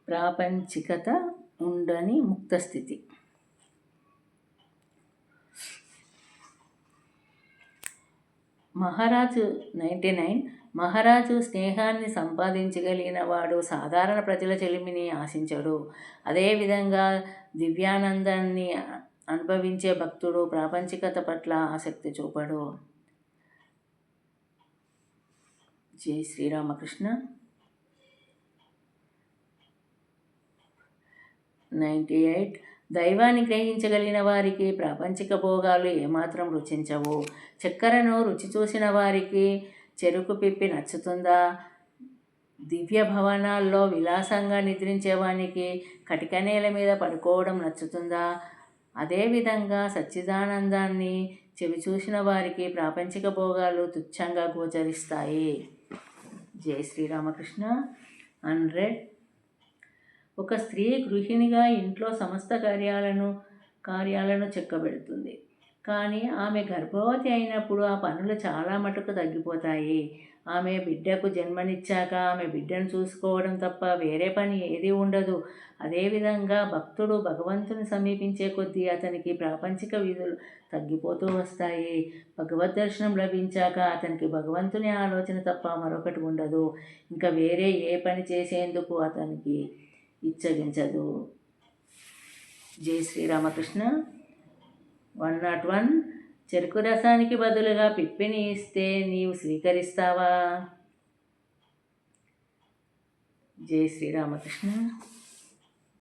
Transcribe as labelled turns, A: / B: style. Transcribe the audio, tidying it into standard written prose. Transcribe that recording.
A: ప్రాపంచికత ఉండని ముక్తస్థితి. మహారాజు 99. మహారాజు స్నేహాన్ని సంపాదించగలిగిన వాడు సాధారణ ప్రజల చెలిమిని ఆశించడు. అదేవిధంగా దివ్యానందాన్ని అనుభవించే భక్తుడు ప్రాపంచికత పట్ల ఆసక్తి చూపడు. జై శ్రీరామకృష్ణ. 98. దైవాన్ని గ్రహించగలిగిన వారికి ప్రాపంచిక భోగాలు ఏమాత్రం రుచించవు. చక్కెరను రుచి చూసిన వారికి చెరుకు పిప్పి నచ్చుతుందా? దివ్య భవనాల్లో విలాసంగా నిద్రించేవానికి కటిక నేల మీద పడుకోవడం నచ్చుతుందా? అదేవిధంగా సచ్చిదానందాన్ని చెవిచూసిన వారికి ప్రాపంచిక భోగాలు తుచ్చంగా గోచరిస్తాయి. జై శ్రీరామకృష్ణ. 100. ఒక స్త్రీ గృహిణిగా ఇంట్లో సమస్త కార్యాలను చక్కబెడుతుంది. కానీ ఆమె గర్భవతి అయినప్పుడు ఆ పనులు చాలా మటుకు తగ్గిపోతాయి. ఆమె బిడ్డకు జన్మనిచ్చాక ఆమె బిడ్డను చూసుకోవడం తప్ప వేరే పని ఏదీ ఉండదు. అదేవిధంగా భక్తుడు భగవంతుని సమీపించే కొద్దీ అతనికి ప్రాపంచిక విధులు తగ్గిపోతూ వస్తాయి. భగవద్ దర్శనం లభించాక అతనికి భగవంతుని ఆలోచన తప్ప మరొకటి ఉండదు. ఇంకా వేరే ఏ పని చేసేందుకు అతనికి ఇచ్చగించదు. జై శ్రీరామకృష్ణ. 101. చెరుకు రసానికి బదులుగా పిప్పిని ఇస్తే నీవు స్వీకరిస్తావా? జై శ్రీరామకృష్ణ.